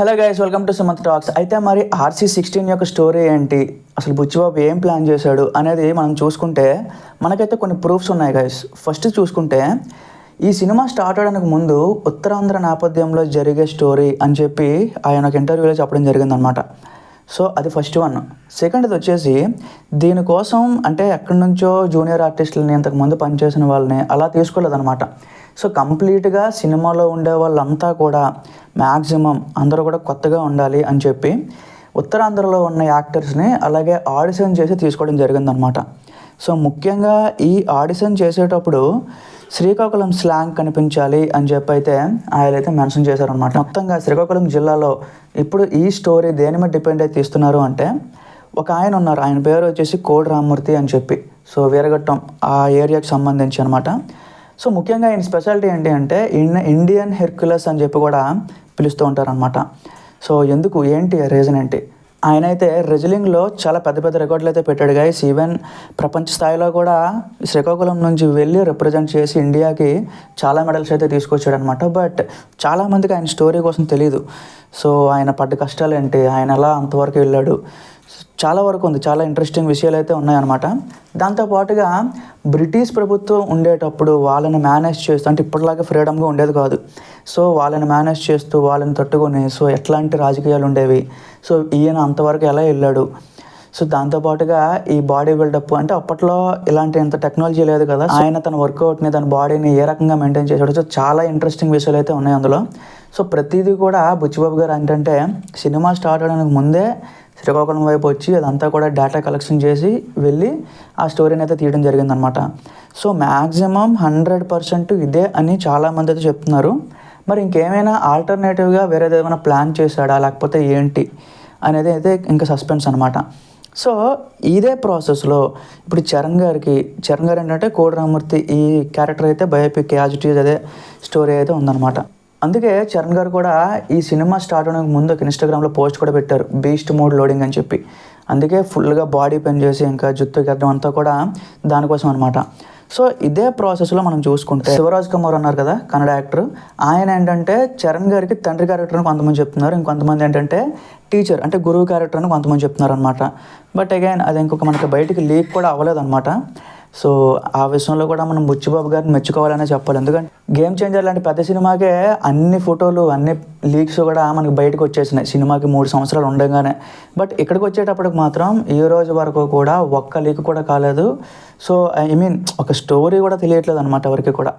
Hello guys, welcome to Sumanth talks. అయితే మరి RC16 యొక్క స్టోరీ ఏంటి, అసలు బుచ్చిబాబు ఏం ప్లాన్ చేశాడు అనేది మనం చూసుకుంటే మనకైతే కొన్ని ప్రూఫ్స్ ఉన్నాయి గైస్. ఫస్ట్ చూసుకుంటే ఈ సినిమా స్టార్ట్ అవడానికి ముందు ఉత్తరాంధ్ర నేపథ్యంలో జరిగే స్టోరీ అని చెప్పి ఆయన ఒక ఇంటర్వ్యూలో చెప్పడం జరిగిందనమాట. సో అది ఫస్ట్ వన్. సెకండ్ది వచ్చేసి దీనికోసం అంటే ఎక్కడి నుంచో జూనియర్ ఆర్టిస్టులని ఇంతకుముందు పనిచేసిన వాళ్ళని అలా తీసుకోలేదన్నమాట. సో కంప్లీట్గా సినిమాలో ఉండే వాళ్ళంతా కూడా మ్యాక్సిమం అందరూ కూడా కొత్తగా ఉండాలి అని చెప్పి ఉత్తరాంధ్రలో ఉన్న యాక్టర్స్ని అలాగే ఆడిషన్ చేసి తీసుకోవడం జరిగిందనమాట. సో ముఖ్యంగా ఈ ఆడిషన్ చేసేటప్పుడు శ్రీకాకుళం స్లాంగ్ కనిపించాలి అని చెప్పి అయితే ఆయన అయితే మెన్షన్ చేశారనమాట. మొత్తంగా శ్రీకాకుళం జిల్లాలో ఇప్పుడు ఈ స్టోరీ దేని మీద డిపెండ్ అయితే తీస్తున్నారు అంటే ఒక ఆయన ఉన్నారు, ఆయన పేరు వచ్చేసి కోడి రామ్మూర్తి అని చెప్పి. సో వీరఘట్టం ఆ ఏరియాకి సంబంధించి అనమాట. సో ముఖ్యంగా ఆయన స్పెషాలిటీ ఏంటి అంటే ఇండియన్ హెర్క్యులస్ అని చెప్పి కూడా పిలుస్తూ ఉంటారనమాట. సో ఎందుకు ఏంటి రీజన్ ఏంటి, ఆయన అయితే రెజ్లింగ్లో చాలా పెద్ద పెద్ద రికార్డులు అయితే పెట్టాడు గైస్. ఈవెన్ ప్రపంచ స్థాయిలో కూడా శ్రీకాకుళం నుంచి వెళ్ళి రిప్రజెంట్ చేసి ఇండియాకి చాలా మెడల్స్ అయితే తీసుకొచ్చాడు అనమాట. బట్ చాలామందికి ఆయన స్టోరీ కోసం తెలియదు. సో ఆయన పడ్డ కష్టాలు ఏంటి, ఆయన ఎలా అంతవరకు వెళ్ళాడు, చాలా వరకు ఉంది, చాలా ఇంట్రెస్టింగ్ విషయాలు అయితే ఉన్నాయన్నమాట. దాంతోపాటుగా బ్రిటిష్ ప్రభుత్వం ఉండేటప్పుడు వాళ్ళని మేనేజ్ చేస్తూ, అంటే ఇప్పటిలాగా ఫ్రీడమ్గా ఉండేది కాదు. సో వాళ్ళని మేనేజ్ చేస్తూ వాళ్ళని తట్టుకొని సో ఎట్లాంటి రాజకీయాలు ఉండేవి, సో ఈయన అంతవరకు ఎలా వెళ్ళాడు, సో దాంతోపాటుగా ఈ బాడీ బిల్డప్ అంటే అప్పట్లో ఇలాంటి ఇంత టెక్నాలజీ లేదు కదా, ఆయన తన వర్కౌట్ని తన బాడీని ఏ రకంగా మెయింటైన్ చేశాడు. సో చాలా ఇంట్రెస్టింగ్ విషయాలు అయితే ఉన్నాయి అందులో. సో ప్రతిదీ కూడా బుచ్చిబాబు గారు ఏంటంటే సినిమా స్టార్ట్ అవడానికి ముందే శ్రీకాకుళం వైపు వచ్చి అదంతా కూడా డేటా కలెక్షన్ చేసి వెళ్ళి ఆ స్టోరీని అయితే తీయడం జరిగిందనమాట. సో మ్యాక్సిమం 100% ఇదే అని చాలామంది అయితే చెప్తున్నారు. మరి ఇంకేమైనా ఆల్టర్నేటివ్గా వేరేది ఏమైనా ప్లాన్ చేశాడా లేకపోతే ఏంటి అనేది అయితే ఇంకా సస్పెన్స్ అనమాట. సో ఇదే ప్రాసెస్లో ఇప్పుడు చరణ్ గారు ఏంటంటే కోడి రామ్మూర్తి ఈ క్యారెక్టర్ అయితే బయోపిక్ యాజ్ ఇట్ ఈజ్ అదే స్టోరీ అయితే ఉందన్నమాట. అందుకే చరణ్ గారు కూడా ఈ సినిమా స్టార్ట్ అవడానికి ముందు ఒక ఇన్స్టాగ్రామ్లో పోస్ట్ కూడా పెట్టారు, బీస్ట్ మోడ్ లోడింగ్ అని చెప్పి. అందుకే ఫుల్గా బాడీ పెన్ చేసి ఇంకా జుత్తు గడ్డం అంతా కూడా దానికోసం అనమాట. సో ఇదే ప్రాసెస్లో మనం చూసుకుంటే శివరాజ్ కుమార్ ఉన్నారు కదా, కన్నడ యాక్టర్, ఆయన ఏంటంటే చరణ్ గారికి తండ్రి క్యారెక్టర్ అని కొంతమంది చెప్తున్నారు, ఇంకొంతమంది ఏంటంటే టీచర్ అంటే గురువు క్యారెక్టర్ అని కొంతమంది చెప్తున్నారు అనమాట. బట్ అగైన్ అది ఇంకొక మనకి బయటికి లీక్ కూడా అవ్వలేదన్నమాట. సో ఆ విషయంలో కూడా మనం బుచ్చిబాబు గారిని మెచ్చుకోవాలనే చెప్పాలి. ఎందుకంటే గేమ్ చేంజర్ లాంటి పెద్ద సినిమాకే అన్ని ఫోటోలు అన్ని లీక్స్ కూడా మనకి బయటకు వచ్చేసినాయి సినిమాకి 3 సంవత్సరాలు ఉండగానే. బట్ ఇక్కడికి వచ్చేటప్పటికి మాత్రం ఈ రోజు వరకు కూడా ఒక్క లీక్ కూడా కాలేదు. సో ఐ మీన్ ఒక స్టోరీ కూడా తెలియట్లేదు అనమాట ఎవరికి కూడా.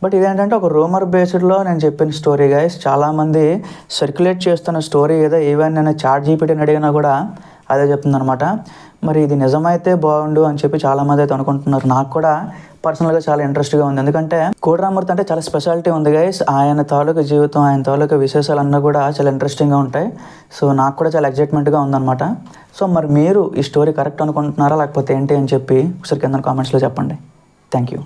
బట్ ఇదేంటంటే ఒక రూమర్ బేస్డ్లో నేను చెప్పిన స్టోరీ గైస్. చాలామంది సర్క్యులేట్ చేస్తున్న స్టోరీ ఏదో, ఈవెన్ నేను ChatGPTని అడిగినా కూడా అదే చెప్తుందనమాట. మరి ఇది నిజమైతే బాగుండు అని చెప్పి చాలామంది అయితే అనుకుంటున్నారు. నాకు కూడా పర్సనల్గా చాలా ఇంట్రెస్ట్గా ఉంది. ఎందుకంటే కోడి రామ్మూర్తి అంటే చాలా స్పెషాలిటీ ఉంది గైస్. ఆయన తాలూకా జీవితం, ఆయన తాలూకా విశేషాలన్నీ కూడా చాలా ఇంట్రెస్టింగ్గా ఉంటాయి. సో నాకు కూడా చాలా ఎగ్జైట్మెంట్గా ఉందన్నమాట. సో మరి మీరు ఈ స్టోరీ కరెక్ట్ అనుకుంటున్నారా లేకపోతే ఏంటి అని చెప్పి ఒకసారి కింద కామెంట్స్లో చెప్పండి. Thank you.